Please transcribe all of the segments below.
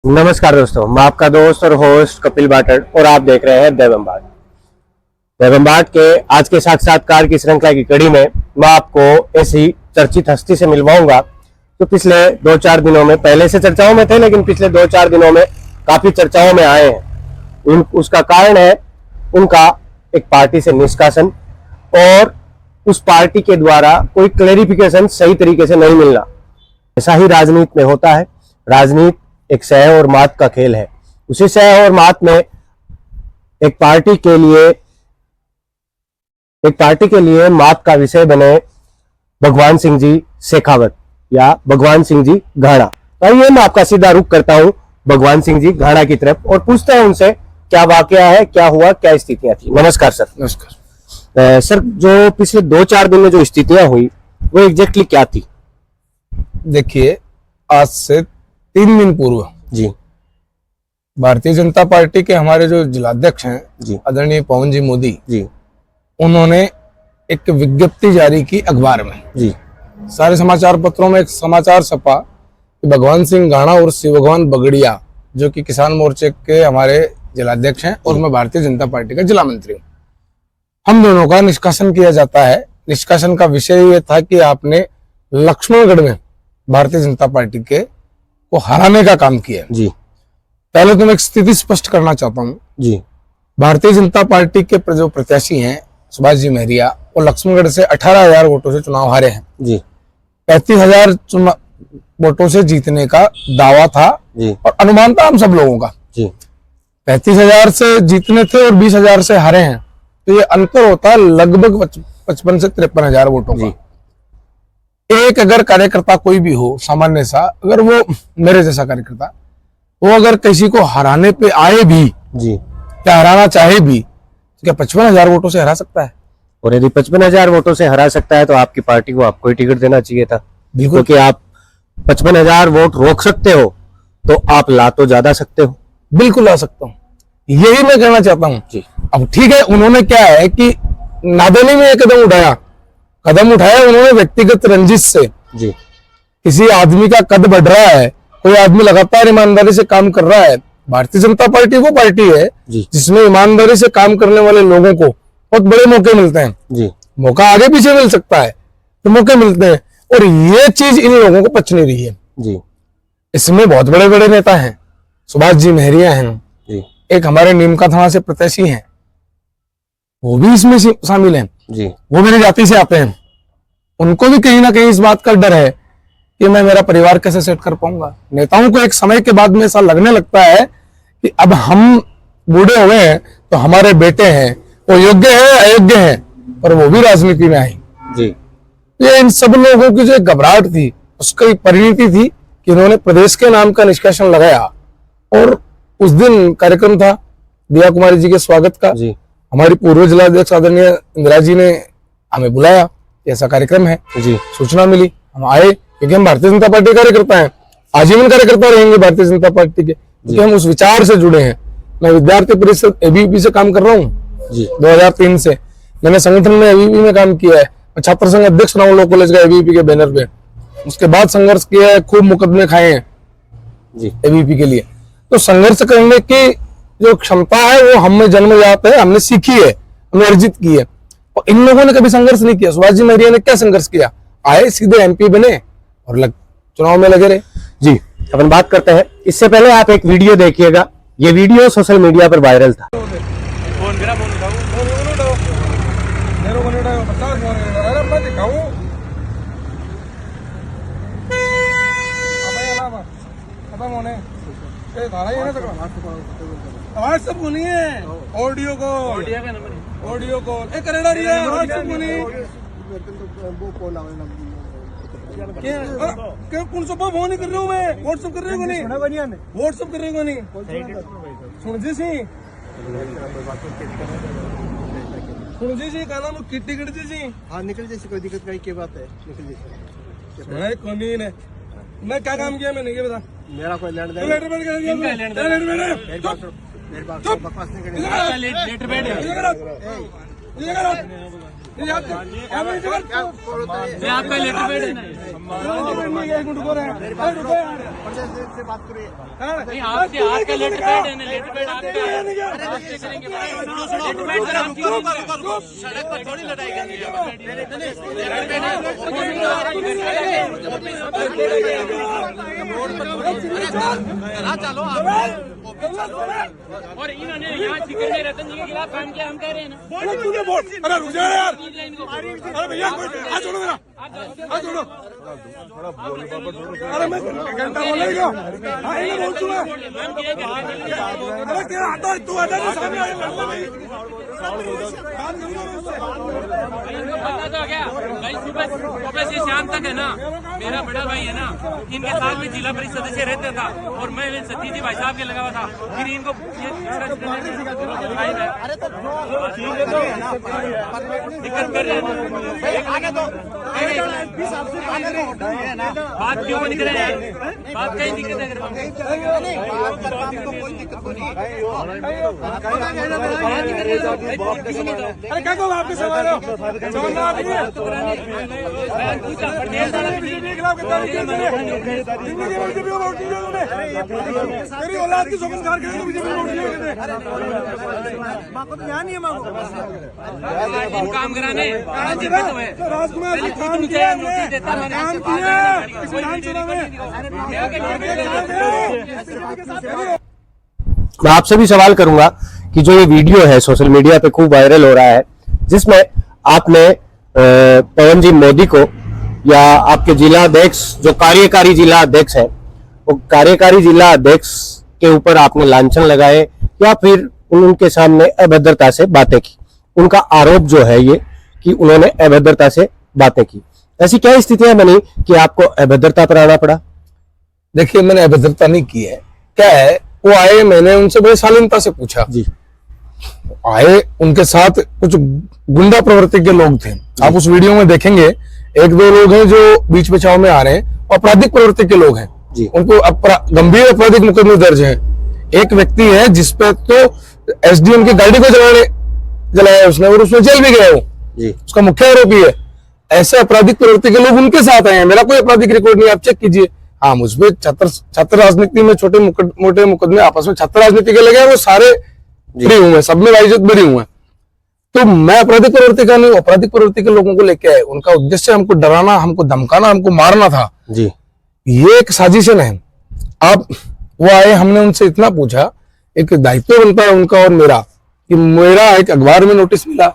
नमस्कार दोस्तों, मैं आपका दोस्त और होस्ट कपिल बाटड़ और आप देख रहे हैं देवम्बाट। देवम्बाट के आज के साक्षात्कार की श्रृंखला की कड़ी में मैं आपको ऐसी चर्चित हस्ती से मिलवाऊंगा जो पिछले 2-4 दिनों में, पहले से चर्चाओं में थे लेकिन पिछले 2-4 दिनों में काफी चर्चाओं में आए हैं। उसका कारण है उनका एक पार्टी से निष्कासन और उस पार्टी के द्वारा कोई क्लेरिफिकेशन सही तरीके से नहीं मिलना। ऐसा ही राजनीति में होता है। राजनीति एक सह और मात का खेल है। उसी सह और मात में एक पार्टी के लिए मात का विषय बने भगवान सिंह जी शेखावत या भगवान सिंह जी घाना। आइए मैं आपका सीधा रुख करता हूं भगवान सिंह जी घाना की तरफ और पूछते हैं उनसे क्या वाकया है, क्या हुआ, क्या स्थितियां थी। नमस्कार सर। नमस्कार सर, जो पिछले 2-4 दिन में जो स्थितियां हुई वो एग्जैक्टली क्या थी? देखिए, आज से 3 दिन पूर्व जी भारतीय जनता पार्टी के हमारे जो जिलाध्यक्ष हैं जी आदरणीय पवन जी मोदी जी उन्होंने एक विज्ञप्ति जारी की अखबार में। जी सारे समाचार पत्रों में एक समाचार छपा कि भगवान सिंह घाना और शिव भगवान बगड़िया जो कि किसान मोर्चे के हमारे जिलाध्यक्ष हैं और मैं भारतीय जनता पार्टी का जिला मंत्री हूँ, हम दोनों का निष्कासन किया जाता है। निष्कासन का विषय ये था कि आपने लक्ष्मणगढ़ में भारतीय जनता पार्टी के को हराने का काम किया जी। पहले तो मैं एक स्थिति स्पष्ट करना चाहता हूँ जी भारतीय जनता पार्टी के जो प्रत्याशी हैं सुभाष जी महरिया, वो लक्ष्मणगढ़ से 18,000 वोटों से चुनाव हारे हैं जी। 35,000 वोटों से जीतने का दावा था जी और अनुमान था हम सब लोगों का। जी 35,000 से जीतने थे और 20,000 से हारे हैं, तो ये अंतर होता है लगभग 55 से 53,000 वोटों का। एक अगर कार्यकर्ता कोई भी हो सामान्य सा, अगर वो मेरे जैसा कार्यकर्ता वो अगर किसी को हराने पे आए भी जी या हराना चाहे भी तो क्या 55,000 वोटों से हरा सकता है? और यदि 55,000 वोटों से हरा सकता है तो आपकी पार्टी को आपको ही टिकट देना चाहिए था। बिल्कुल, क्योंकि आप 55,000 वोट रोक सकते हो तो आप ला तो ज्यादा सकते हो। बिल्कुल ला सकता हूँ, यही मैं कहना चाहता हूँ जी। अब ठीक है, उन्होंने क्या है कि नादानी में एक कदम उठाया उन्होंने व्यक्तिगत रंजिश से। जी किसी आदमी का कद बढ़ रहा है, कोई आदमी लगातार ईमानदारी से काम कर रहा है। भारतीय जनता पार्टी वो पार्टी है जिसमें ईमानदारी से काम करने वाले लोगों को बहुत बड़े मौके मिलते हैं जी। मौका आगे पीछे मिल सकता है तो मौके मिलते हैं, और ये चीज इन लोगों को पच नहीं रही है जी। इसमें बहुत बड़े बड़े नेता हैं, सुभाष जी महरिया हैं जी। एक हमारे नीमका थाना से प्रत्याशी हैं, वो भी इसमें शामिल हैं जी। वो मेरी जाति से आते हैं। उनको भी कहीं ना कहीं इस बात का डर है कि मैं मेरा परिवार कैसे सेट कर पाऊंगा। नेताओं को एक समय के बाद में ऐसा लगने लगता है कि अब हम बूढ़े हुए हैं तो हमारे बेटे हैं, वो योग्य है अयोग्य है, पर वो भी राजनीति में आई जी। ये इन सब लोगों की जो घबराहट थी उसकी परिणति थी कि इन्होंने प्रदेश के नाम का निष्कासन लगाया। और उस दिन कार्यक्रम था दिया कुमारी जी के स्वागत का जी। हमारी पूर्व जिलाध्यक्ष आदरणीय इंदिरा जी ने हमें बुलाया, ऐसा कार्यक्रम है जी। सूचना मिली, हम आए क्योंकि हम भारतीय जनता पार्टी कार्यकर्ता हैं, आजीवन कार्यकर्ता रहेंगे भारतीय जनता पार्टी के, क्योंकि हम उस विचार से जुड़े हैं। मैं विद्यार्थी परिषद एबीवीपी से काम कर रहा हूँ जी। 2003 से मैंने संगठन में एबीवीपी में काम किया है, मैं छात्र संघ अध्यक्ष रहा हूँ लॉ कॉलेज का एबीवीपी के बैनर पे। उसके बाद संघर्ष किया है, खूब मुकदमे खाए हैं जी एबीवीपी के लिए। तो संघर्ष करने की जो क्षमता है वो हमें जन्मजात है, हमने सीखी है, हमने अर्जित की है। और इन लोगों ने कभी संघर्ष नहीं किया। सुभाष जी महरिया ने क्या संघर्ष किया? आए सीधे एमपी बने और चुनाव में लगे रहे। जी, अपन बात करते हैं। इससे पहले आप एक वीडियो देखिएगा, ये वीडियो सोशल मीडिया पर वायरल था। व्हाट्सएप को नहीं है, ऑडियो कॉल करेगा रही है। व्हाट्सएप को नहीं क्या कौन सा फोन कर रहा हूँ मैं? व्हाट्सएप कर रहे हो नहीं? व्हाट्सएप कर रहे हो नहीं? सुन जी सी क्या नाम किट्टी कट जी? हाँ निकल जैसी कोई दिक्कत का क्या बात है, निकल जैसी कौन है? मैं क्या काम किया मैंने ये बता। मेरा कोई लेट दे लेटर बेड मेरे पास बकवास नहीं करनी। मैं आपका लेटर पैड है ना, एक मिनट रुको यार, से बात करिए। नहीं आपके आपका लेटर पैड है ना, लेटर पैड आपका है, आपसे करेंगे लेटर पैड सर आपकी। सड़क पर थोड़ी लड़ाई करनी है। चलो और इन्होंने यहाँ सीकर में रतन जी के खिलाफ काम किया, हम कह रहे हैं ना। अरे रुक जा यार, अरे भैया हाथ छोड़ो मेरा, हाथ छोड़ो। अरे मैं घंटा बोलेगा, हाँ ये बोल चुका। अरे क्या आता तू, आता तो सामने आए लड़ता नहीं। पता तो क्या भाई, सुबह से शाम तक है ना, मेरा बड़ा भाई है ना, इनके साथ में जिला परिषद सदस्य रहता था और मैं सतीश जी भाई साहब के लगा हुआ था। फिर इनको दिक्कत कर रहे हैं, बात क्यों नहीं कर रहे हैं, बात कहीं दिक्कत है। अरे क्या कहो आपके सवाल हो, मेरी औलाद की शोभनकार करेंगे बीजेपी वोट दिए। माँ को तो ध्यान नहीं है, माँ को काम कराने राजकुमार जी काम किया, काम किया इस विधानसभा में। मैं आपसे भी सवाल करूंगा कि जो ये वीडियो है सोशल मीडिया पे खूब वायरल हो रहा है, जिसमें आपने पवन जी मोदी को या आपके जिला अध्यक्ष जो कार्यकारी जिला अध्यक्ष है, वो कार्यकारी जिला अध्यक्ष के ऊपर आपने लांछन लगाए या फिर उनके सामने अभद्रता से बातें की। उनका आरोप जो है ये कि उन्होंने अभद्रता से बातें की। ऐसी क्या स्थितियां बनी कि आपको अभद्रता पर आना पड़ा? देखिए मैंने अभद्रता नहीं की है, क्या है वो आए, मैंने उनसे बड़े शालीनता से पूछा जी। आए, उनके साथ कुछ गुंडा प्रवृत्ति के लोग थे। आप उस वीडियो में देखेंगे एक दो लोग हैं जो बीच बचाव में आ रहे हैं, आपराधिक प्रवृत्ति के लोग हैं जी। उनको गंभीर आपराधिक मुकदमे दर्ज हैं। एक व्यक्ति है जिसपे तो एसडीएम की गाड़ी को जलाया उसने और उसमें जेल भी गया वो जी। उसका मुख्य आरोपी है। ऐसे आपराधिक प्रवृत्ति के लोग उनके साथ आए हैं, मेरा कोई आपराधिक रिकॉर्ड नहीं, आप चेक कीजिए। हाँ, मुझपे छात्र राजनीति में छोटे मोटे मुकदमे आपस में छात्र राजनीति के लगे, वो सारे फ्री हुए, सब में बाइज्जत बरी हुए। तो मैं आपराधिक प्रवृत्ति का नहीं, आपराधिक प्रवृत्ति के लोगों को लेके आए, उनका उद्देश्य हमको डराना, हमको धमकाना, हमको मारना था जी। ये एक साजिशन है। आप वो आए, हमने उनसे इतना पूछा, एक दायित्व बनता है उनका और मेरा, कि मेरा एक अखबार में नोटिस मिला,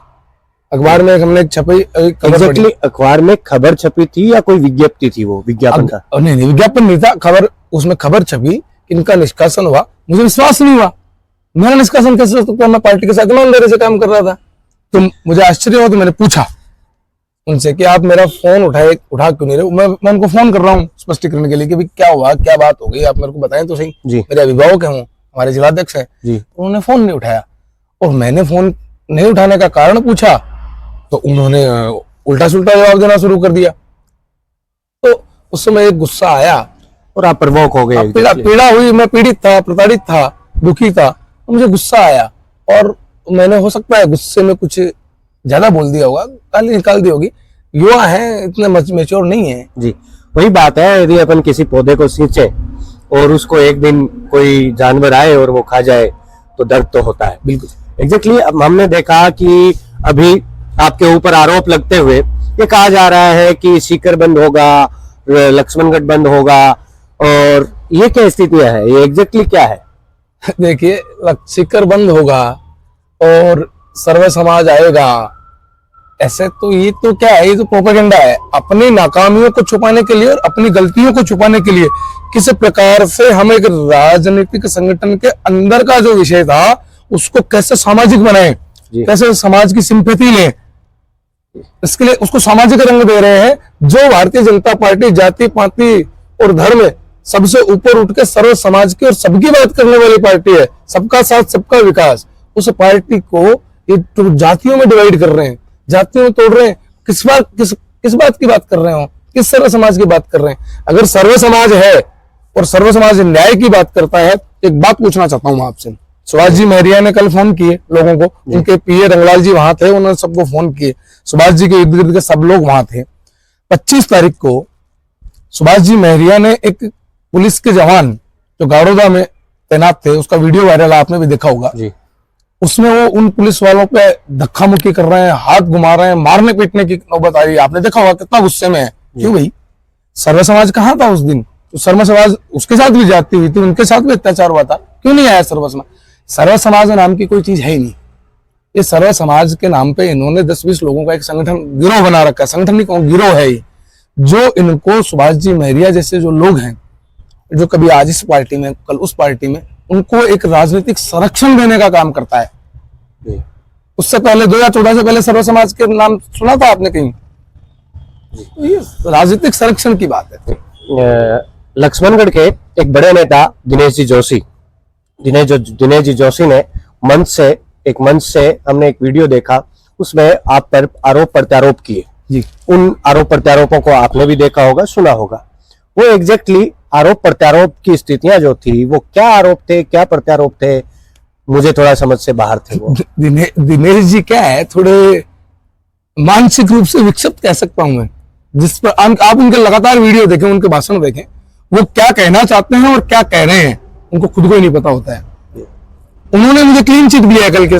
अखबार में हमने छपी एग्जैक्टली अखबार में खबर छपी थी या कोई विज्ञप्ति थी? वो विज्ञापन था? नहीं, विज्ञापन नहीं था, खबर, उसमें खबर छपी, इनका निष्कासन हुआ। मुझे विश्वास नहीं हुआ, मेरा निष्कासन कैसे हो सकता? मैं पार्टी के साथ ईमानदारी से काम कर रहा था। तो मुझे आश्चर्य हुआ, तो मैंने पूछा उनसे कि आप मेरा फोन उठा क्यों नहीं रहे? मैं उनको फोन कर रहा हूँ स्पष्टीकरण के लिए कि भाई क्या हुआ, क्या बात हो गई, आप मेरे को बताएं तो सही। मेरे अभिभावक हैं, हमारे जिलाध्यक्ष हैं, उन्होंने फोन नहीं उठाया। और मैंने फोन नहीं उठाने का कारण पूछा तो उन्होंने उल्टा सुल्टा जवाब देना शुरू कर दिया। तो उस समय एक गुस्सा आया और आप प्रवोक हो गए, पीड़ा हुई, मैं पीड़ित था, प्रताड़ित था, दुखी था, तो मुझे गुस्सा आया और मैंने हो सकता है गुस्से में कुछ ज्यादा बोल दिया होगा, गाली निकाल दी होगी। युवा है, इतने मैच्योर नहीं है जी। वही बात है, यदि अपन किसी पौधे को सींचे और उसको एक दिन कोई जानवर आए और वो खा जाए तो दर्द तो होता है। बिल्कुल एग्जैक्टली हमने देखा कि अभी आपके ऊपर आरोप लगते हुए ये कहा जा रहा है कि सीकर बंद होगा, लक्ष्मणगढ़ बंद होगा, और ये क्या स्थितियां है, ये एग्जैक्टली क्या है? देखिए, सीकर बंद होगा और सर्व समाज आएगा, ऐसे तो ये तो क्या है, ये तो प्रोपेगेंडा है। अपनी नाकामियों को छुपाने के लिए और अपनी गलतियों को छुपाने के लिए किस प्रकार से हम एक राजनीतिक संगठन के अंदर का जो विषय था उसको कैसे सामाजिक बनाएं, कैसे समाज की सिंपैथी लें, इसके लिए उसको सामाजिक रंग दे रहे हैं। जो भारतीय जनता पार्टी जाति पाति और धर्म सबसे ऊपर उठ के सर्व समाज की और सबकी बात करने वाली पार्टी है, सबका साथ सबका विकास, उस पार्टी को ये तो जातियों में डिवाइड कर रहे हैं, जातियों में तोड़ रहे हैं। किस बात की बात कर रहे हो, किस सर्व समाज की बात कर रहे हैं? अगर सर्व समाज है और सर्व समाज न्याय की बात करता है, एक बात पूछना चाहता हूं मैं आपसे, सुभाष जी महरिया ने कल फोन किए लोगों को, उनके पीए रंगलाल जी वहां थे, उन्होंने सबको फोन किए, सुभाष जी के इर्द गिर्द के सब लोग वहां थे। 25 तारीख को सुभाष जी महरिया ने एक पुलिस के जवान जो गाड़ोदा में तैनात थे, उसका वीडियो वायरल आपने भी देखा होगा जी। उसमें वो उन पुलिस वालों पे धक्का मुक्की कर रहे हैं, हाथ घुमा रहे हैं, मारने पीटने की नौबत आ रही है। आपने देखा होगा कितना गुस्से में है। क्यों भाई, सर्व समाज कहाँ था उस दिन? तो सर्व समाज, उसके साथ भी जाती हुई थी, उनके साथ भी अत्याचार हुआ था, क्यों नहीं आया सर्व समाज? सर्व समाज नाम की कोई चीज है ही नहीं। ये सर्व समाज के नाम पे इन्होंने 10-20 लोगों का एक संगठन गिरोह बना रखा है, संगठन नहीं कहूँ, गिरोह है ये, जो इनको सुभाष जी महरिया जैसे जो लोग हैं, जो कभी आज इस पार्टी में कल उस पार्टी में, उनको एक राजनीतिक संरक्षण देने का काम करता है। उससे पहले 2014 से पहले सर्व समाज के नाम सुना था आपने कहीं? तो ये राजनीतिक संरक्षण की बात है। लक्ष्मणगढ़ के एक बड़े नेता दिनेश जी जोशी ने एक मंच से हमने एक वीडियो देखा, उसमें आप पर आरोप प्रत्यारोप किए जी। उन आरोप प्रत्यारोपों को आपने भी देखा होगा, सुना होगा। वो एग्जैक्टली आरोप प्रत्यारोप की स्थितियां जो थी, वो क्या आरोप थे, क्या प्रत्यारोप थे, मुझे थोड़ा समझ से बाहर थे वो। दिनेश जी क्या है, थोड़े मानसिक रूप से विक्षिप्त कह सकता हूं मैं। जिस पर आप उनके लगातार वीडियो देखें, उनके भाषण देखें, वो क्या कहना चाहते हैं और क्या कह रहे हैं उनको खुद को ही नहीं पता होता है। उन्होंने मुझे क्लीन चिट दिया कल के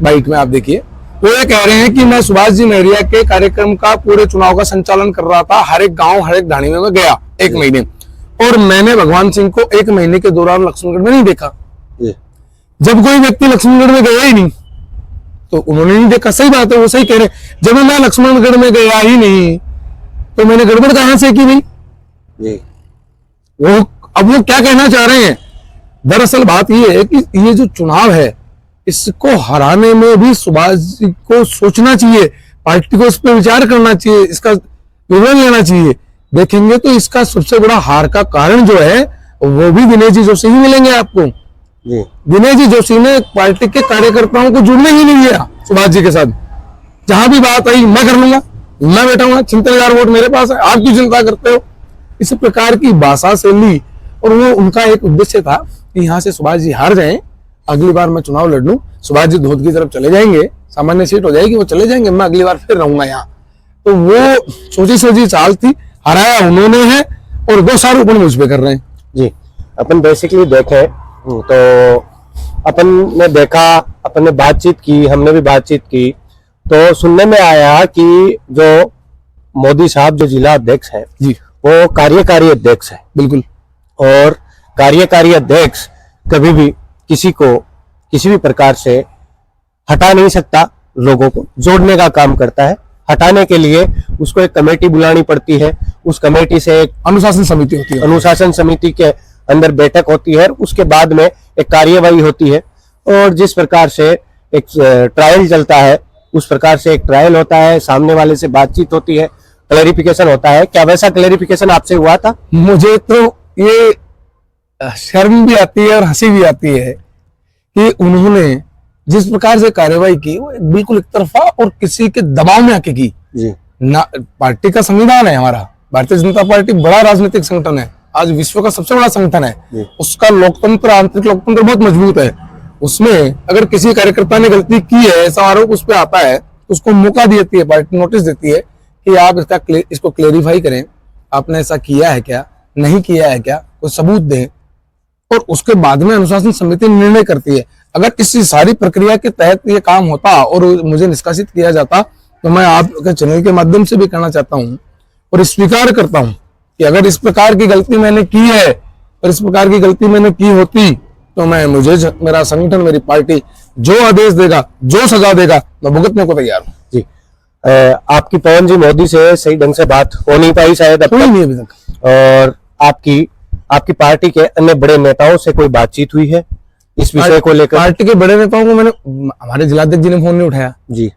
बाइक में, आप देखिए। वो ये कह रहे हैं कि मैं सुभाष जी महरिया के कार्यक्रम का पूरे चुनाव का संचालन कर रहा था, हर एक गांव हर एक ढाणी में मैं गया 1 महीने, और मैंने भगवान सिंह को 1 महीने के दौरान लक्ष्मणगढ़ में नहीं देखा। जब कोई व्यक्ति लक्ष्मणगढ़ में गया ही नहीं तो उन्होंने नहीं देखा। सही बात है, वो सही कह रहे हैं। जब मैं लक्ष्मणगढ़ में गया ही नहीं तो मैंने गड़बड़ कहां से की भाई? अब वो क्या कहना चाह रहे हैं? दरअसल बात ये है कि ये जो चुनाव है, इसको हराने में भी सुभाष जी को सोचना चाहिए, पार्टी को इस पर विचार करना चाहिए, इसका विवरण लेना चाहिए। देखेंगे तो इसका सबसे बड़ा हार का कारण जो है वो भी दिनेश जी जोशी ही मिलेंगे आपको। दिनेश जी जोशी ने पार्टी के कार्यकर्ताओं को जुड़ने ही नहीं दिया सुभाष जी के साथ। जहां भी बात आई, मैं कर लूंगा, मैं बैठा हूँ, 76,000 वोट मेरे पास है, आप क्यों चिंता करते हो? इस प्रकार की भाषा से ली। और वो उनका एक उद्देश्य था कि यहाँ से सुभाष जी हार जाएं, अगली बार मैं चुनाव लड़ लूं, सुभाष जी धोद की तरफ चले जाएंगे, सामान्य सीट हो जाएगी, वो चले जाएंगे, मैं अगली बार फिर रहूंगा यहाँ। तो वो सोची चाल थी, हराया उन्होंने है और दोषारोपण मुझ पे कर रहे हैं। जी, अपन बेसिकली देखें तो अपन ने देखा, अपन ने बातचीत की, हमने भी बातचीत की, तो सुनने में आया कि जो मोदी साहब जो जिला अध्यक्ष हैं जी, वो कार्यकारी अध्यक्ष है। बिल्कुल। और कार्यकारी अध्यक्ष कभी भी किसी को किसी भी प्रकार से हटा नहीं सकता, लोगों को जोड़ने का काम करता है। हटाने के लिए उसको एक कमेटी बुलानी पड़ती है, उस कमेटी से एक अनुशासन समिति होती है, अनुशासन समिति के अंदर बैठक होती है, उसके बाद में एक कार्यवाही होती है, और जिस प्रकार से एक ट्रायल चलता है उस प्रकार से एक ट्रायल होता है, सामने वाले से बातचीत होती है, क्लैरिफिकेशन होता है। क्या वैसा क्लैरिफिकेशन आपसे हुआ था? मुझे तो ये शर्म भी आती है और हंसी भी आती है कि उन्होंने जिस प्रकार से कार्यवाही की वो बिल्कुल एक तरफा और किसी के दबाव में आके की जी। ना, पार्टी का संविधान है हमारा, भारतीय जनता पार्टी बड़ा राजनीतिक संगठन है, आज विश्व का सबसे बड़ा संगठन है, उसका लोकतंत्र, आंतरिक लोकतंत्र बहुत मजबूत है। उसमें अगर किसी कार्यकर्ता ने गलती की है, ऐसा आरोप उस पर आता है, तो उसको मौका देती है पार्टी, नोटिस देती है कि आप इसको क्लेरिफाई करें, आपने ऐसा किया है क्या, नहीं किया है क्या, कोई सबूत दें, और उसके बाद में अनुशासन समिति निर्णय करती है। अगर इस सारी प्रक्रिया के तहत ये काम होता और मुझे निष्कासित किया जाता तो मैं आपके चैनल के माध्यम से भी कहना चाहता हूं और स्वीकार करता हूं कि अगर इस प्रकार की गलती मैंने की है और इस प्रकार की गलती मैंने की होती तो मुझे मेरा संगठन, मेरी पार्टी जो आदेश देगा, जो सजा देगा, मैं भुगतने को तैयार हूँ। जी, आपकी पवन जी मोदी से सही ढंग से बात हो नहीं पाई शायद अब तक, और आपकी पार्टी के अन्य बड़े नेताओं से कोई बातचीत हुई है इस विषय को लेकर? पार्टी के बड़े नेताओं को हमारे जिलाध्यक्ष जी ने फोन नहीं उठाया जी।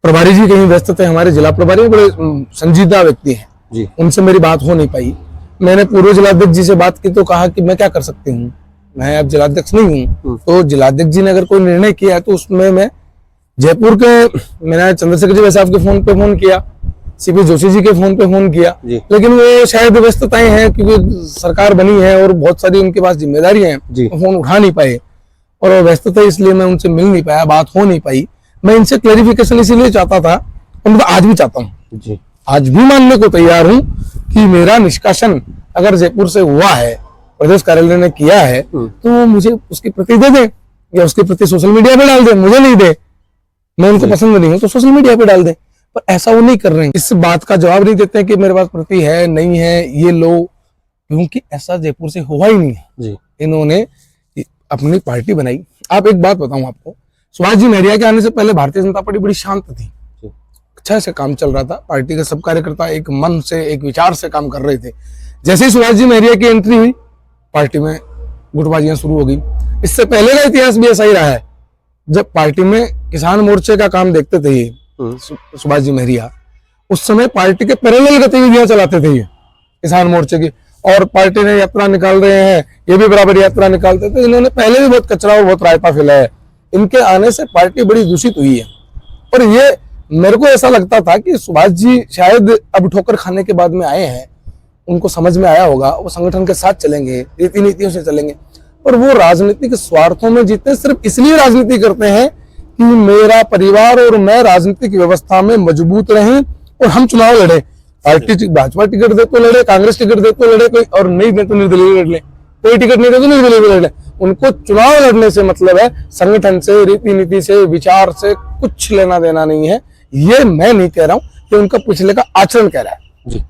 प्रभारी जी कहीं व्यस्त थे, हमारे जिला प्रभारी बड़े संजीदा व्यक्ति हैं जी, उनसे मेरी बात हो नहीं पाई। मैंने पूर्व जिलाध्यक्ष जी से बात की तो कहा कि मैं क्या कर सकती हूँ, मैं अब जिलाध्यक्ष नहीं हूँ। तो जिलाध्यक्ष जी ने अगर कोई निर्णय किया है तो उसमें मैं जयपुर के, मैंने चंद्रशेखर जी वैसे आपके फोन पे फोन किया, सीपी जोशी जी के फोन पे फोन किया, लेकिन वो शायद व्यस्तताएं हैं क्योंकि सरकार बनी है और बहुत सारी उनके पास जिम्मेदारियां हैं, फोन उठा नहीं पाए। और वो व्यस्त थे, इसलिए मैं उनसे मिल नहीं पाया, बात हो नहीं पाई। मैं इनसे क्लेरिफिकेशन इसीलिए चाहता था, और मैं आज भी चाहता हूँ, जी आज भी मानने को तैयार हूँ कि मेरा निष्कासन अगर जयपुर से हुआ है, प्रदेश कार्यालय ने किया है, तो वो मुझे उसकी प्रति दे दे, या उसके प्रति सोशल मीडिया पे डाल दे। मुझे नहीं दे, मैं उनको पसंद नहीं हूँ तो सोशल मीडिया पे डाल दे, पर ऐसा वो नहीं कर रहे हैं। इस बात का जवाब नहीं देते हैं कि मेरे पास प्रति है नहीं है, ये लो, क्योंकि ऐसा जयपुर से हुआ ही नहीं है। जी इन्होंने अपनी पार्टी बनाई। आप एक बात बताऊं आपको, सुभाष जी महरिया के आने से पहले भारतीय जनता पार्टी बड़ी शांत थी, अच्छा से काम चल रहा था, पार्टी के सब कार्यकर्ता एक मन से, एक विचार से काम कर रहे थे। जैसे ही सुभाष जी महरिया की एंट्री हुई, पार्टी में गुटबाजियां शुरू हो गई। इससे पहले का इतिहास भी ऐसा ही रहा है, जब पार्टी में किसान मोर्चे का काम देखते थे ये सुभाष जी महरिया, उस समय पार्टी के पैरेलल गतिविधियां चलाते थे ये किसान मोर्चे की, और पार्टी ने यात्रा निकाल रहे हैं, ये भी बराबर यात्रा निकालते थे। इन्होंने पहले भी बहुत कचरा और बहुत रायता फैलाया है, इनके आने से पार्टी बड़ी दूषित हुई है। और ये मेरे को ऐसा लगता था कि सुभाष जी शायद अब ठोकर खाने के बाद में आए हैं, उनको समझ में आया होगा, वो संगठन के साथ चलेंगे, रीति नीतियों से चलेंगे, और वो राजनीतिक स्वार्थों में जीते, सिर्फ इसलिए राजनीति करते हैं कि मेरा परिवार और मैं राजनीतिक व्यवस्था में मजबूत रहें और हम चुनाव लड़े। पार्टी भाजपा टिकट दे तो लड़े, कांग्रेस टिकट दे तो लड़े, कोई और नहीं दे तो निर्दलीय लड़ ले, कोई टिकट नहीं दे तो निर्दलीय लड़ ले। उनको चुनाव लड़ने से मतलब है, संगठन से, रीति नीति से, विचार से कुछ लेना देना नहीं है। ये मैं नहीं कह रहा हूँ, कि उनका पिछले का आचरण कह रहा है। जी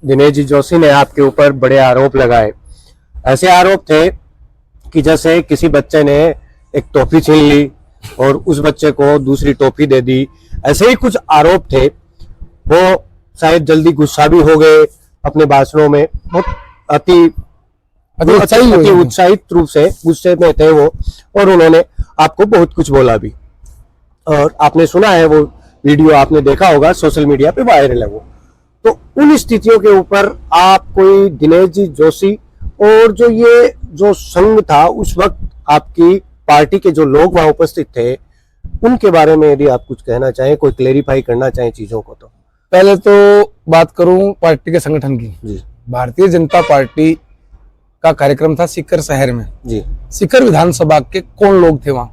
दिनेश जी जोशी ने आपके ऊपर बड़े आरोप लगाए। ऐसे आरोप थे कि जैसे किसी बच्चे ने एक टोपी छीन ली और उस बच्चे को दूसरी टोपी दे दी, ऐसे ही कुछ आरोप थे। वो शायद जल्दी गुस्सा भी हो गए अपने भाषणों में, बहुत अति उत्साहित रूप से गुस्से में थे वो, और उन्होंने आपको बहुत कुछ बोला भी, और आपने सुना है वो वीडियो, आपने देखा होगा, सोशल मीडिया पे वायरल है वो। तो उन स्थितियों के ऊपर आप कोई दिनेश जी जोशी और जो संघ था उस वक्त आपकी पार्टी के जो लोग वहां उपस्थित थे, उनके बारे में यदि आप कुछ कहना चाहें, कोई क्लेरिफाई करना चाहें चीजों को, तो पहले तो बात करूं पार्टी के संगठन की। जी भारतीय जनता पार्टी का कार्यक्रम था सीकर शहर में। जी सीकर विधानसभा के कौन लोग थे वहां,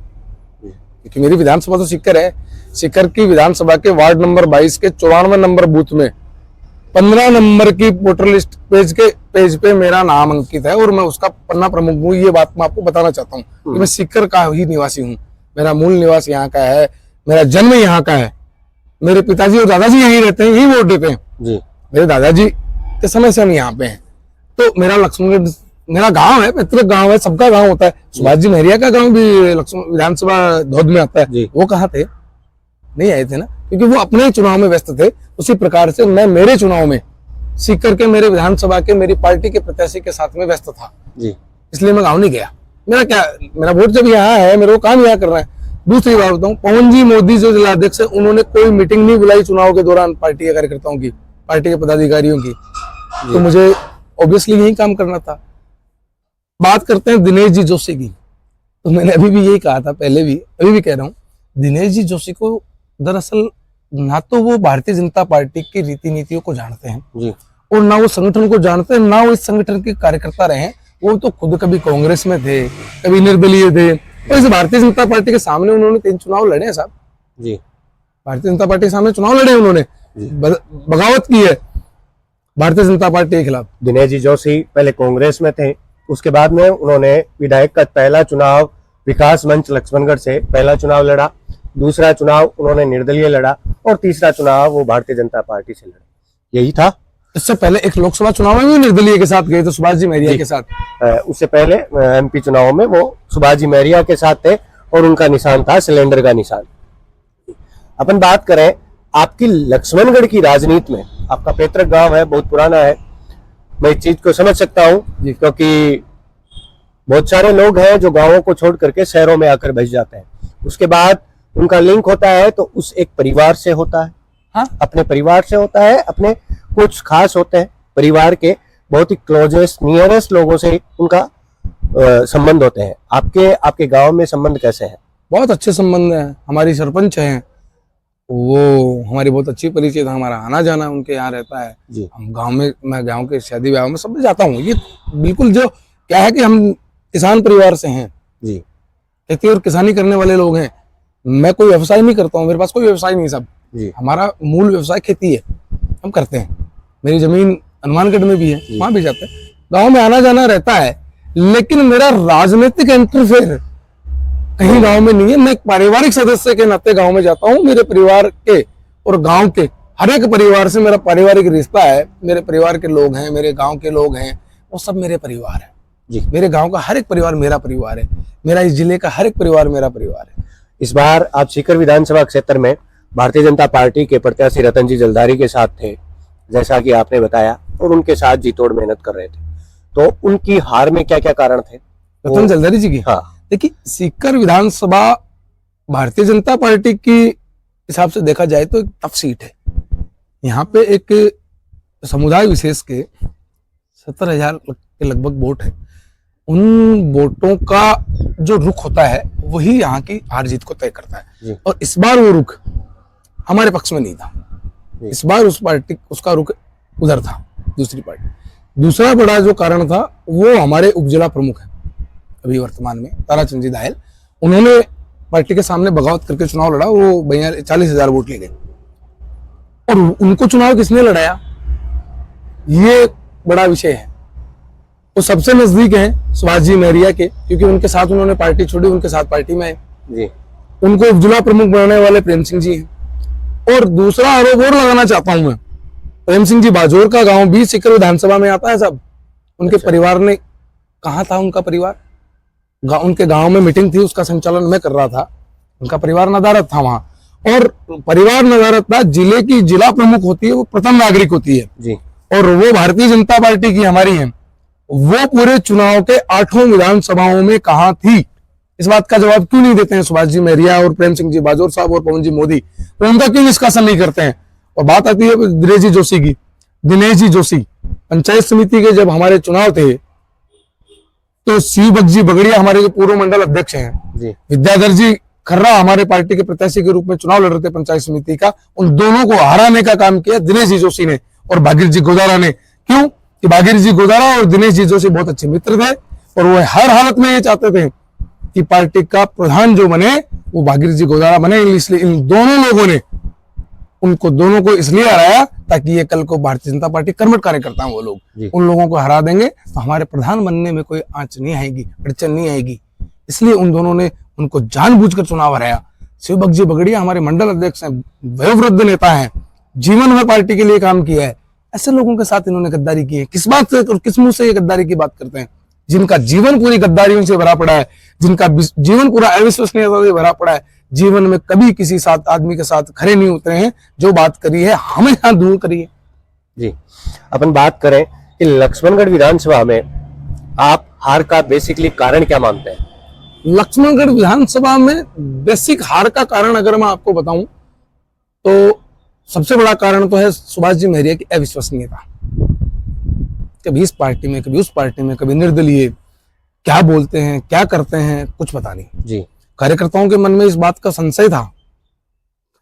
क्योंकि मेरी विधानसभा तो सीकर है। सीकर की विधानसभा के वार्ड नंबर 22 के 94 नंबर बूथ में 15 नंबर की वोटर लिस्ट पेज पे मेरा नाम अंकित है, और मैं उसका पन्ना प्रमुख हूँ। ये बात मैं आपको बताना चाहता हूँ कि मैं सीकर का ही निवासी हूँ, मेरा मूल निवास यहाँ का है, मेरा जन्म यहाँ का है, मेरे पिताजी और दादाजी यहीं रहते हैं, यहीं वोट देते हैं जी। मेरे दादाजी के समय से हम यहाँ पे हैं। तो मेरा लक्ष्मणगढ़ मेरा गांव है, पैतृक गांव है, सबका गांव होता है। सुभाष जी महरिया का गांव भी लक्ष्मण विधानसभा धौध में आता है। वो कहाँ थे? नहीं आए थे ना, क्योंकि वो अपने चुनाव में व्यस्त थे। उसी प्रकार से मैं मेरे चुनाव में सीकर के मेरे विधानसभा के मेरी पार्टी के प्रत्याशी के साथ में व्यस्त था जी, इसलिए मैं गाँव नहीं गया। मेरा वोट जब यहाँ है, मेरे को काम यहाँ करना है। दूसरी बात बताऊं, पवन जी मोदी जो जिलाध्यक्ष है, उन्होंने कोई मीटिंग नहीं बुलाई चुनाव के दौरान पार्टी के कार्यकर्ताओं की, पार्टी के पदाधिकारियों की, तो मुझे ऑब्वियसली यही काम करना था। बात करते हैं दिनेश जी जोशी की, तो मैंने अभी भी यही कहा था, पहले भी, अभी भी कह रहा हूँ, दिनेश जी जोशी को दरअसल ना तो वो भारतीय जनता पार्टी की रीति नीतियों को जानते हैं जी, और ना वो संगठन को जानते हैं, ना वो इस संगठन के कार्यकर्ता रहे हैं। वो तो खुद कभी कांग्रेस में थे, कभी निर्दलीय थे, और इस भारतीय जनता पार्टी के सामने उन्होंने 3 चुनाव लड़े हैं साहब जी। भारतीय जनता पार्टी के सामने चुनाव लड़े, उन्होंने बगावत की है भारतीय जनता पार्टी के खिलाफ। दिनेश जी जोशी पहले कांग्रेस में थे, उसके बाद में उन्होंने विधायक का पहला चुनाव विकास मंच लक्ष्मणगढ़ से पहला चुनाव लड़ा, दूसरा चुनाव उन्होंने निर्दलीय लड़ा, और तीसरा चुनाव वो भारतीय जनता पार्टी से लड़े। यही था। इससे पहले एक लोकसभा चुनाव में भी निर्दलीय के साथ गए थे, सुभाष जी महरिया के साथ। उससे पहले एमपी चुनाव में वो सुभाष जी महरिया के साथ थे, और उनका निशान था सिलेंडर का निशान। अपन बात करें आपकी लक्ष्मणगढ़ की राजनीति में, आपका पैतृक गांव है, बहुत पुराना है, मैं इस चीज को समझ सकता हूँ, क्योंकि बहुत सारे लोग हैं जो गांवों को छोड़ करके शहरों में आकर बस जाते हैं। उसके बाद उनका लिंक होता है तो उस एक परिवार से होता है, हाँ, अपने परिवार से होता है, अपने कुछ खास होते हैं परिवार के, बहुत ही क्लोजेस्ट नियरेस्ट लोगों से उनका संबंध होते हैं। आपके गांव में संबंध कैसे हैं? बहुत अच्छे संबंध हैं। हमारी सरपंच हैं, वो हमारी बहुत अच्छी परिचित है, हमारा आना जाना उनके यहाँ रहता है जी। हम गांव में, मैं गांव के शादी ब्याह में सब में जाता हूँ। ये बिल्कुल जो क्या है कि हम किसान परिवार से हैं जी, खेती और किसानी करने वाले लोग हैं। मैं कोई व्यवसाय नहीं करता हूँ, मेरे पास कोई व्यवसाय नहीं साहब। जी। हमारा मूल व्यवसाय खेती है, हम करते हैं। मेरी जमीन हनुमानगढ़ में भी है, वहां भी जाते हैं। गांव में आना जाना रहता है, लेकिन मेरा राजनीतिक इंटरफेयर कहीं गांव में नहीं है। मैं एक पारिवारिक सदस्य के नाते गांव में जाता हूँ। मेरे परिवार के और गांव के हर एक परिवार से मेरा पारिवारिक रिश्ता है। मेरे परिवार के लोग हैं, मेरे गांव के लोग हैं, वो सब मेरे परिवार है जी। मेरे गांव का हर एक परिवार मेरा परिवार है, मेरा इस जिले का हर एक परिवार मेरा परिवार है। इस बार आप सीकर विधानसभा क्षेत्र में भारतीय जनता पार्टी के प्रत्याशी रतन जी जलधारी के साथ थे, जैसा कि आपने बताया, और उनके साथ जी तोड़ मेहनत कर रहे थे। तो उनकी हार में क्या क्या कारण थे? रतन जलधारी जी की, हाँ, देखिए सीकर विधानसभा भारतीय जनता पार्टी की हिसाब से देखा जाए तो एक टफ सीट है। यहाँ पे एक समुदाय विशेष के 70,000 के लगभग वोट है। उन वोटों का जो रुख होता है वही यहाँ की हार जीत को तय करता जी। है, और इस बार वो रुख हमारे पक्ष में नहीं था। जी। इस बार उसका रुख उधर था, दूसरी पार्टी। दूसरा बड़ा जो कारण था वो हमारे उपजिला प्रमुख है अभी वर्तमान में, ताराचंद जी दायल। उन्होंने पार्टी के सामने बगावत करके चुनाव लड़ा, वो 40,000 वोट ले गए। और उनको चुनाव किसने लड़ाया, ये बड़ा विषय है। वो सबसे नजदीक हैं सुभाष जी महरिया के, क्योंकि उनके साथ उन्होंने पार्टी छोड़ी, उनके साथ पार्टी में आए। जी। उनको उपजिला प्रमुख बनाने वाले प्रेम सिंह जी हैं। और दूसरा आरोप और लगाना चाहता हूं मैं, प्रेम सिंह जी बाजोर का गांव भी सीकर विधानसभा में आता है साहब। उनके परिवार ने, कहाँ था उनका परिवार? उनके गांव में मीटिंग थी, उसका संचालन मैं कर रहा था। उनका परिवार नदारत था वहां, और परिवार नदारत था। जिले की जिला प्रमुख होती है वो प्रथम नागरिक होती है जी। और वो भारतीय जनता पार्टी की हमारी है। वो पूरे चुनाव के 8 विधानसभाओं में कहाँ थी, इस बात का जवाब क्यों नहीं देते हैं सुभाष जी महरिया और प्रेम सिंह जी बाजोर साहब और पवन जी मोदी? तो उनका क्यों निष्कासन नहीं करते हैं? और बात आती है दिनेश जी जोशी की। दिनेश जी जोशी पंचायत समिति के जब हमारे चुनाव थे तो शिव जी बगड़िया हमारे जो पूर्व मंडल अध्यक्ष हैं जी। विद्याधर जी खर्रा हमारे पार्टी के प्रत्याशी के रूप में चुनाव लड़ रहे थे पंचायत समिति का। उन दोनों को हराने का काम किया दिनेश जी जोशी ने और भागीरथ जी गोदारा ने। क्यों कि भागीरथ जी गोदारा और दिनेश जी जोशी बहुत अच्छे मित्र थे, और वो हर हालत में ये चाहते थे कि पार्टी का प्रधान जो बने वो भागीरथ जी गोदारा बने। इसलिए इन दोनों लोगों ने उनको दोनों को इसलिए हराया ताकि ये कल को भारतीय जनता पार्टी कर्मठ कार्यकर्ता हैं वो लोग, उन लोगों को हरा देंगे तो हमारे प्रधान बनने में कोई आंच नहीं आएगी, अड़चन नहीं आएगी। इसलिए उन दोनों ने उनको जानबूझकर चुनाव हराया। शिवभक्त जी बगड़िया हमारे मंडल अध्यक्ष हैं, वयोवृद्ध नेता हैं, जीवन भर पार्टी के लिए काम किया है। ऐसे लोगों के साथ इन्होंने गद्दारी की है। किस बात से और किस मुंह से ये गद्दारी की बात करते हैं? जिनका जीवन पूरी गद्दारियों से भरा पड़ा है, जिनका जीवन पूरा अविश्वसनीयता से भरा पड़ा है, जीवन में कभी किसी साथ आदमी के साथ खड़े नहीं उतरे हैं। जो बात करी है हमें यहाँ दूर करिए। जी, अपन बात करें कि लक्ष्मणगढ़ विधानसभा में आप हार का बेसिकली कारण क्या मानते हैं? लक्ष्मणगढ़ विधानसभा में बेसिक हार का कारण अगर मैं आपको बताऊं तो सबसे बड़ा कारण तो है सुभाष जी महरिया की अविश्वसनीयता। कभी इस पार्टी में, कभी उस पार्टी में, कभी निर्दलीय, क्या बोलते हैं, क्या करते हैं, कुछ पता नहीं। जी, कार्यकर्ताओं के मन में इस बात का संशय था।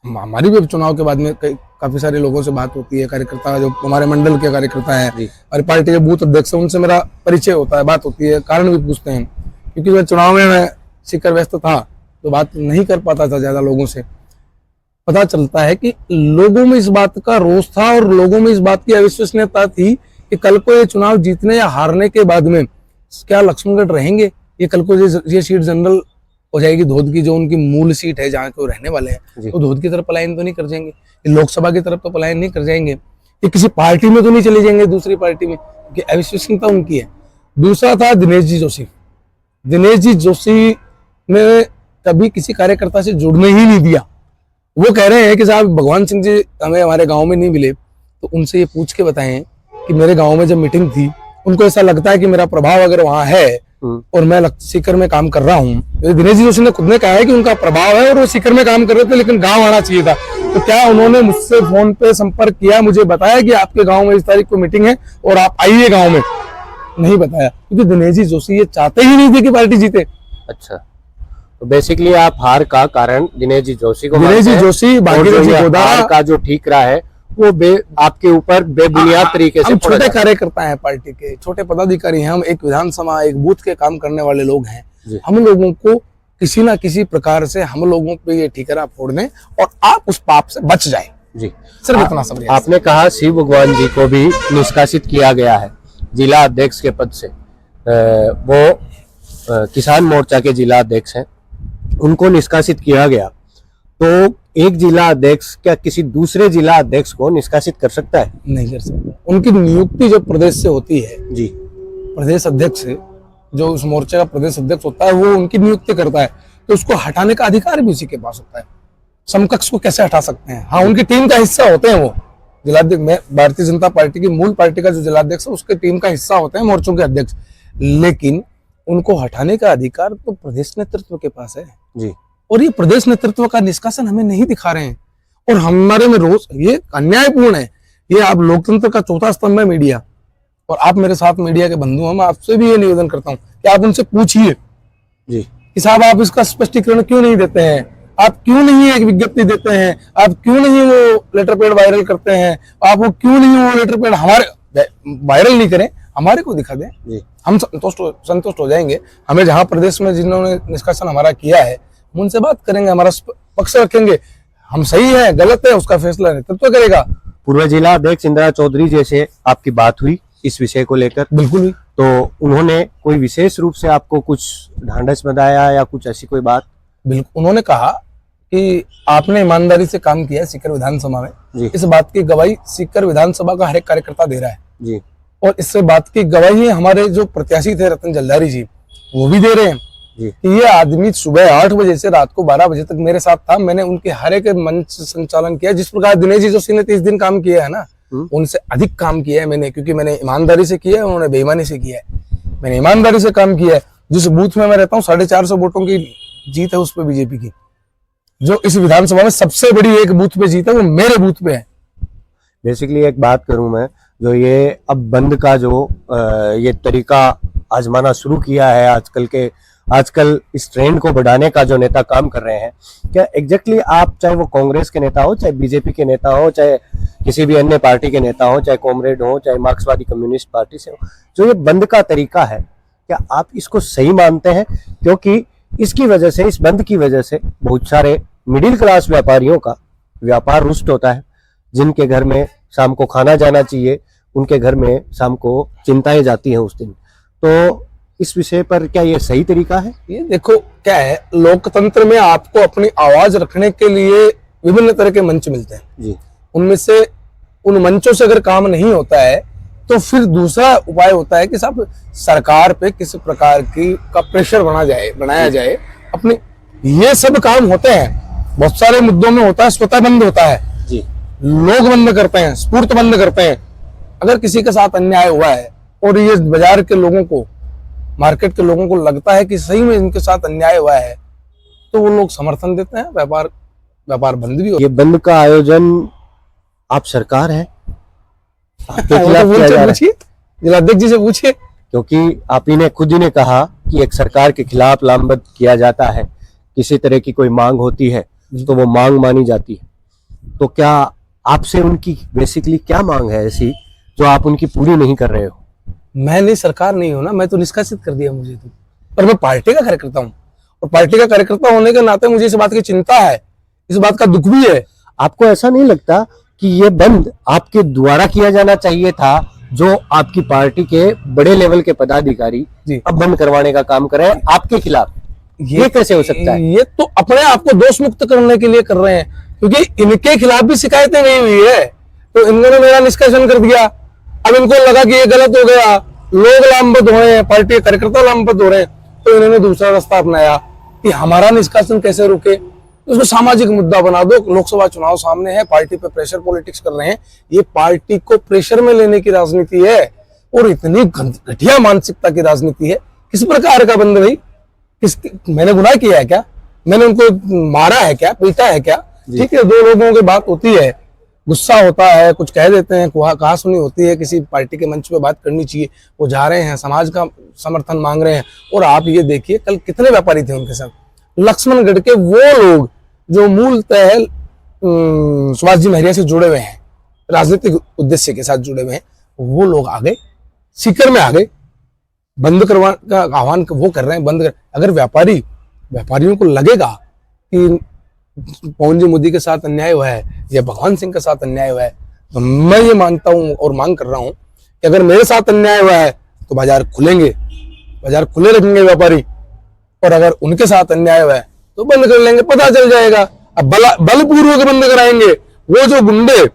हमारी भी चुनाव के बाद में काफी सारे लोगों से बात होती है, कार्यकर्ता जो हमारे मंडल के कार्यकर्ता हैं, हमारी पार्टी के बूथ अध्यक्ष, उनसे मेरा परिचय होता है, बात होती है, कारण भी पूछते हैं। क्योंकि मैं चुनाव में मैं सीकर व्यस्त था तो बात नहीं कर पाता था ज्यादा लोगों से। पता चलता है कि लोगों में इस बात का रोष था और लोगों में इस बात की अविश्वसनीयता थी कि कल को ये चुनाव जीतने या हारने के बाद में क्या लक्ष्मणगढ़ रहेंगे, ये कल को ये सीट जनरल हो जाएगी धोद की, जो उनकी मूल सीट है जहाँ के वो रहने वाले हैं, तो धोद की तरफ पलायन तो नहीं कर जाएंगे, ये लोकसभा की तरफ तो पलायन नहीं कर जाएंगे, ये किसी पार्टी में तो नहीं चले जाएंगे दूसरी पार्टी में, क्योंकि अविश्वसनीयता उनकी है। दूसरा था दिनेश जी जोशी। दिनेश जी जोशी ने कभी किसी कार्यकर्ता से जुड़ने ही नहीं दिया। वो कह रहे हैं कि साहब भगवान सिंह जी हमें हमारे गांव में नहीं मिले, तो उनसे ये पूछ के बताएं कि मेरे गांव में जब मीटिंग थी उनको ऐसा लगता है कि मेरा प्रभाव अगर वहां है और मैं सीकर में काम कर रहा हूँ। दिनेश जी जोशी ने खुद ने कहा है कि उनका प्रभाव है और वो सीकर में काम कर रहे थे, लेकिन गांव आना चाहिए था। तो क्या उन्होंने मुझसे फोन पे संपर्क किया, मुझे बताया कि आपके गांव में इस तारीख को मीटिंग है और आप आइए गांव में? नहीं बताया, क्योंकि दिनेश जी जोशी ये चाहते ही नहीं थे कि पार्टी जीते। अच्छा, तो बेसिकली आप हार का कारण दिनेश जी जोशी को, दिनेश जी जोशी, भागीरथ जी गोदारा का जो ठीक रहा है वो आपके ऊपर बेबुनियाद तरीके से। हम छोटे कार्यकर्ता हैं, पार्टी के छोटे पदाधिकारी हैं, हम एक विधानसभा एक बूथ के काम करने वाले लोग हैं। हम लोगों को किसी ना किसी प्रकार से हम लोगों पे ये ठीकरा फोड़ दें और आप उस पाप से बच जाए। जी, सिर्फ इतना सब। आपने कहा शिव भगवान जी को भी निष्कासित किया गया है जिला अध्यक्ष के पद से। वो किसान मोर्चा के जिला अध्यक्ष हैं, उनको निष्कासित किया गया, तो एक जिला अध्यक्ष क्या किसी दूसरे जिला अध्यक्ष को निष्कासित कर सकता है? नहीं कर सकता। उनकी नियुक्ति जो प्रदेश से होती है, जी, प्रदेश अध्यक्ष से, जो उस मोर्चे का प्रदेश अध्यक्ष होता है, वो उनकी नियुक्ति करता है, तो उसको हटाने का अधिकार भी उसी के पास होता है। समकक्ष को कैसे हटा सकते हैं? हाँ, उनकी टीम का हिस्सा होते हैं वो जिलाध्यक्ष। में भारतीय जनता पार्टी की मूल पार्टी का जो जिलाध्यक्ष है उसके टीम का हिस्सा होते हैं मोर्चों के अध्यक्ष, लेकिन उनको हटाने का अधिकार तो प्रदेश नेतृत्व के पास है। जी, और ये प्रदेश नेतृत्व का निष्कासन हमें नहीं दिखा रहे हैं, और हमारे में रोज ये अन्यायपूर्ण है। ये आप लोकतंत्र का चौथा स्तंभ है मीडिया, और आप मेरे साथ मीडिया के बंधु हैं, मैं आपसे भी ये निवेदन करता हूँ कि आप उनसे पूछिए जी कि साहब आप इसका स्पष्टीकरण क्यों नहीं देते हैं, आप क्यों नहीं एक विज्ञप्ति देते हैं, आप क्यों नहीं वो लेटर पैड वायरल करते हैं, आप वो क्यों नहीं वो लेटर पैड हमारे वायरल नहीं करें, हमारे को दिखा दें। जी, हम संतुष्ट हो जाएंगे। हमें जहां प्रदेश में जिन्होंने निष्कासन हमारा किया है हम उनसे बात करेंगे, हमारा पक्ष रखेंगे। हम सही है गलत है उसका फैसला नेतृत्व करेगा। पूर्व जिला अध्यक्ष इंदिरा चौधरी जैसे आपकी बात हुई इस विषय को लेकर? बिल्कुल भी। तो उन्होंने कोई विशेष रूप से आपको कुछ ढांढस बंधाया या कुछ ऐसी कोई बात? बिल्कुल, उन्होंने कहा कि आपने ईमानदारी से काम किया है सीकर विधानसभा में। जी, इस बात की गवाही सीकर विधानसभा का हर एक कार्यकर्ता दे रहा है। जी, और इससे बात की गवाही हमारे जो प्रत्याशी थे रतन जलधारी जी, वो भी दे रहे हैं जी, कि ये आदमी सुबह 8 बजे से रात को 12 बजे तक मेरे साथ था। मैंने उनके हर एक मंच संचालन किया। जिस प्रकार दिनेश जी जोशी ने 30 दिन काम किया है ना, उनसे अधिक काम किया है मैंने, क्योंकि मैंने ईमानदारी से किया है, उन्होंने बेईमानी से किया है। मैंने ईमानदारी से काम किया है। जिस बूथ में मैं रहता हूँ 450 वोटों की जीत है उस पर बीजेपी की। जो इस विधानसभा में सबसे बड़ी एक बूथ पे जीत है वो मेरे बूथ पे है। बेसिकली एक बात करूं मैं, जो ये अब बंद का जो ये तरीका आजमाना शुरू किया है आजकल इस ट्रेंड को बढ़ाने का जो नेता काम कर रहे हैं, क्या एग्जैक्टली आप, चाहे वो कांग्रेस के नेता हो, चाहे बीजेपी के नेता हो, चाहे किसी भी अन्य पार्टी के नेता हो, चाहे कॉमरेड हो, चाहे मार्क्सवादी कम्युनिस्ट पार्टी से हो, जो ये बंद का तरीका है, क्या आप इसको सही मानते हैं? क्योंकि इसकी वजह से, इस बंद की वजह से बहुत सारे मिडिल क्लास व्यापारियों का व्यापार रुष्ट होता है। जिनके घर में शाम को खाना जाना चाहिए, उनके घर में शाम को चिंताएं जाती हैं उस दिन। तो इस विषय पर क्या ये सही तरीका है? ये देखो क्या है, लोकतंत्र में आपको अपनी आवाज रखने के लिए विभिन्न तरह के मंच मिलते हैं जी। उनमें से उन मंचों से अगर काम नहीं होता है तो फिर दूसरा उपाय होता है कि साहब सरकार पे किसी प्रकार की का प्रेशर बनाया जाए अपने। ये सब काम होते हैं, बहुत सारे मुद्दों में होता है, स्वतः बंद होता है जी, लोग बंद करते हैं, स्फूर्त बंद करते हैं। अगर किसी के साथ अन्याय हुआ है और ये बाजार के लोगों को, मार्केट के लोगों को लगता है कि सही में इनके साथ अन्याय हुआ है, तो वो लोग समर्थन देते हैं, व्यापार बंद भी हो। ये बंद का आयोजन आप सरकार है, आपके खिलाफ किया जा रहा है। जिलाध्यक्ष जी से पूछिए, क्योंकि आप ही ने खुद ही ने कहा कि एक सरकार के खिलाफ लामबंद किया जाता है, किसी तरह की कोई मांग होती है तो वो मांग मानी जाती है। तो क्या आपसे उनकी बेसिकली क्या मांग है ऐसी जो आप उनकी पूरी नहीं कर रहे हो? मैं नहीं, सरकार नहीं हूं ना, मैं तो निष्कासित कर दिया मुझे तो, पर मैं पार्टी का कार्यकर्ता हूँ, और पार्टी का कार्यकर्ता होने के नाते मुझे इस बात की चिंता है, इस बात का दुख भी है। आपको ऐसा नहीं लगता कि ये बंद आपके द्वारा किया जाना चाहिए था, जो आपकी पार्टी के बड़े लेवल के पदाधिकारी जी अब बंद करवाने का काम कर रहे हैं आपके खिलाफ? ये कैसे हो सकता है? ये तो अपने आप को दोष मुक्त करने के लिए कर रहे हैं, क्योंकि इनके खिलाफ भी शिकायतें नहीं हुई है, तो इन्होंने मेरा निष्कासन कर दिया। अब इनको लगा कि ये गलत हो गया, लोग लामबद्ध हो रहे हैं, पार्टी के कार्यकर्ता लामबद्ध हो रहे हैं, तो इन्होंने दूसरा रास्ता अपनाया कि हमारा निष्कासन कैसे रुके, उसको सामाजिक मुद्दा बना दो। लोकसभा चुनाव सामने है, पार्टी पे प्रेशर पॉलिटिक्स कर रहे हैं, ये पार्टी को प्रेशर में लेने की राजनीति है, और इतनी घटिया मानसिकता की राजनीति है। किस प्रकार का बंद भाई, मैंने गुनाह किया है क्या? मैंने उनको मारा है क्या, पीटा है क्या? ठीक है, दो लोगों की बात होती है, गुस्सा होता है, कुछ कह देते हैं, कहा सुनी होती है, किसी पार्टी के मंच पे बात करनी चाहिए, वो जा रहे हैं, समाज का समर्थन मांग रहे हैं। और आप ये देखिए कल कितने व्यापारी थे उनके साथ, लक्ष्मणगढ़ के वो लोग जो मूलतः सुभाष जी महरिया से जुड़े हुए हैं, राजनीतिक उद्देश्य के साथ जुड़े हुए हैं, वो लोग आ गए, सीकर में आ गए, बंद करवा का आह्वान वो कर रहे हैं, बंद कर। अगर व्यापारी व्यापारियों को लगेगा कि पवन जी मोदी के साथ अन्याय हुआ है या भगवान सिंह के साथ अन्याय हुआ है, तो मैं ये मानता हूं और मांग कर रहा हूं कि अगर मेरे साथ अन्याय हुआ है तो बाजार खुलेंगे, बाजार खुले रखेंगे व्यापारी, और अगर उनके साथ अन्याय हुआ है तो बंद कर लेंगे, पता चल जाएगा। अब बलपूर्वक बंद कराएंगे। वो जो गुंडे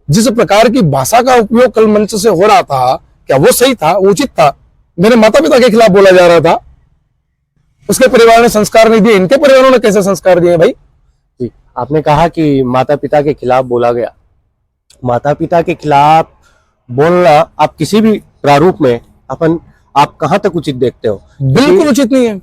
जिस प्रकार की भाषा का उपयोग कल मंच से हो रहा था, क्या वो सही था, उचित था? मेरे माता पिता के खिलाफ बोला जा रहा था, उसके परिवार ने संस्कार नहीं दिए, इनके परिवारों ने कैसे संस्कार दिए भाई? जी, आपने कहा कि माता पिता के खिलाफ बोला गया। माता पिता के खिलाफ बोलना आप किसी भी प्रारूप में आप कहां तक उचित देखते हो? बिल्कुल उचित नहीं है।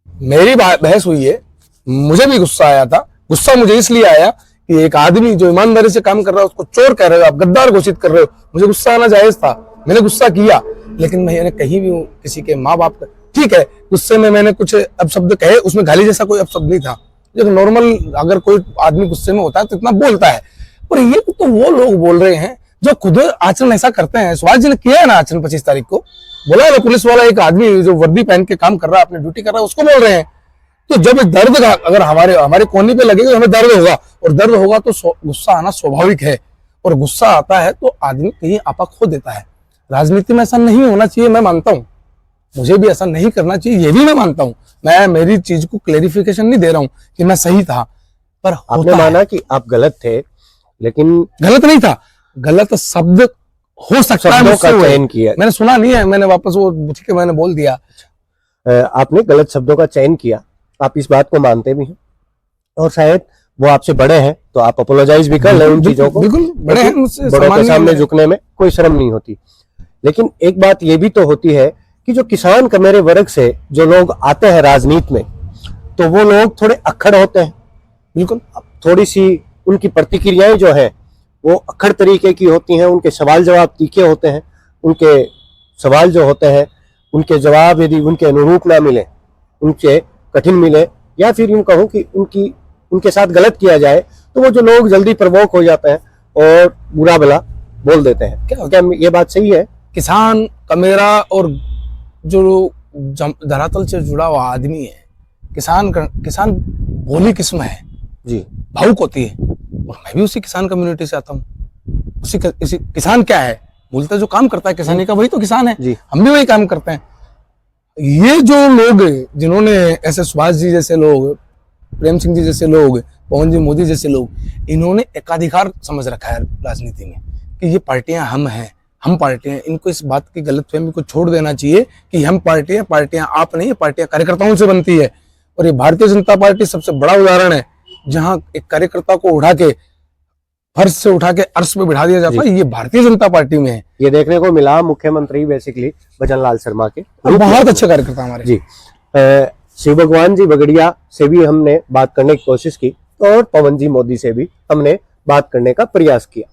मेरी बहस हुई है, मुझे भी गुस्सा आया था। गुस्सा मुझे इसलिए आया कि एक आदमी जो ईमानदारी से काम कर रहा है उसको चोर कह रहे हो, आप गद्दार घोषित कर रहे हो। मुझे गुस्सा आना जायज था, मैंने गुस्सा किया, लेकिन मैंने कहीं भी किसी के माँ बाप का, ठीक है गुस्से में मैंने कुछ अपशब्द कहे, उसमें गाली जैसा कोई अपशब्द नहीं था। जो नॉर्मल अगर कोई आदमी गुस्से में होता है तो इतना बोलता है, पर ये तो वो लोग बोल रहे हैं जो खुद आचरण ऐसा करते हैं। सुभाष जी ने किया है ना आचरण 25 तारीख को, बोला है ना, पुलिस वाला एक आदमी जो वर्दी पहन के काम कर रहा है, अपनी ड्यूटी कर रहा है, उसको बोल रहे हैं। तो जब दर्द अगर हमारे कोहनी पे लगेगा तो हमें दर्द होगा, और दर्द होगा तो गुस्सा आना स्वाभाविक है, और गुस्सा आता है तो आदमी कहीं आपा खो देता है। राजनीति में ऐसा नहीं होना चाहिए, मैं मानता हूँ, मुझे भी ऐसा नहीं करना चाहिए, ये भी मैं मानता हूँ। मैं मेरी चीज को क्लेरिफिकेशन नहीं दे रहा हूँ कि मैं सही था, पर आपने माना कि आप गलत थे, लेकिन गलत नहीं था। गलत शब्द हो सकता है, शब्दों का चयन किया, मैंने सुना नहीं है, मैंने वापस वो ठीक है मैंने बोल दिया। आपने गलत शब्दों का चयन किया, आप इस बात को मानते भी हैं, और शायद वो आपसे बड़े हैं तो आप अपोलोजाइज भी कर लें उन चीजों को। बिल्कुल बड़े हैं मुझसे, बड़ों के सामने झुकने में कोई शर्म नहीं होती। लेकिन एक बात ये भी तो होती है कि जो किसान कमेरे वर्ग से जो लोग आते हैं राजनीति में, तो वो लोग थोड़े अक्खड़ होते हैं। बिल्कुल, थोड़ी सी उनकी प्रतिक्रियाएं जो है वो अक्खड़ तरीके की होती हैं, उनके सवाल जवाब तीखे होते हैं, उनके सवाल जो होते हैं उनके जवाब यदि उनके अनुरूप ना मिले, उनसे कठिन मिले, या फिर यूं कहूं कि उनके साथ गलत किया जाए, तो वो जो लोग जल्दी प्रवोक हो जाते हैं और बुरा भला बोल देते हैं। क्या ये बात सही है? किसान का मेरा और जो धरातल से जुड़ा हुआ आदमी है, किसान भोली किस्म है जी, भावुक होती है, और मैं भी उसी किसान कम्युनिटी से आता हूँ। उसी किसान क्या है, मूलतः जो काम करता है किसानी का वही तो किसान है जी। हम भी वही काम करते हैं। ये जो लोग जिन्होंने ऐसे सुभाष जी जैसे लोग, प्रेम सिंह जी जैसे लोग, पवन जी मोदी जैसे लोग, इन्होंने एकाधिकार समझ रखा है राजनीति में कि ये पार्टियां हम हैं, हम पार्टियां। इनको इस बात की गलतफहमी को छोड़ देना चाहिए कि हम पार्टियां आप नहीं, पार्टियां कार्यकर्ताओं से बनती है। और ये भारतीय जनता पार्टी सबसे बड़ा उदाहरण है जहां एक कार्यकर्ता को उठा के फर्श से उठा के अर्श पे बिठा दिया जाता है। ये भारतीय जनता पार्टी में है। ये देखने को मिला मुख्यमंत्री बेसिकली भजन लाल शर्मा के, बहुत अच्छे कार्यकर्ता हमारे जी। शिव भगवान जी बगड़िया से भी हमने बात करने की कोशिश की, और पवन जी मोदी से भी हमने बात करने का प्रयास किया,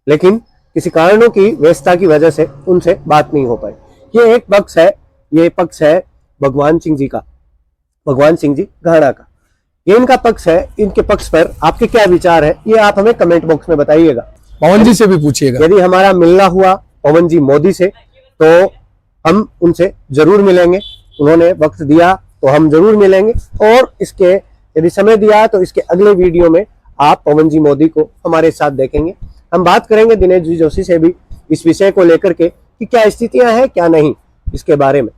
लेकिन किसी कारणों की व्यस्तता की वजह से उनसे बात नहीं हो पाई। ये एक पक्ष है, ये पक्ष है भगवान सिंह जी का, भगवान सिंह जी घाना का, ये इनका पक्ष है। इनके पक्ष पर आपके क्या विचार है, ये आप हमें कमेंट बॉक्स में बताइएगा। पवन जी से भी पूछिएगा। यदि हमारा मिलना हुआ पवन जी मोदी से तो हम उनसे जरूर मिलेंगे, उन्होंने वक्त दिया तो हम जरूर मिलेंगे, और इसके यदि समय दिया तो इसके अगले वीडियो में आप पवन जी मोदी को हमारे साथ देखेंगे। हम बात करेंगे दिनेश जी जोशी से भी इस विषय को लेकर के कि क्या स्थितियां हैं क्या नहीं इसके बारे में।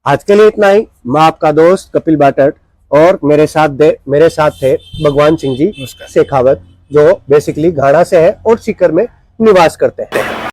आज के लिए इतना ही। मैं आपका दोस्त कपिल बाटट, और मेरे साथ थे भगवान सिंह जी शेखावत, जो बेसिकली घाना से है और सीकर में निवास करते हैं।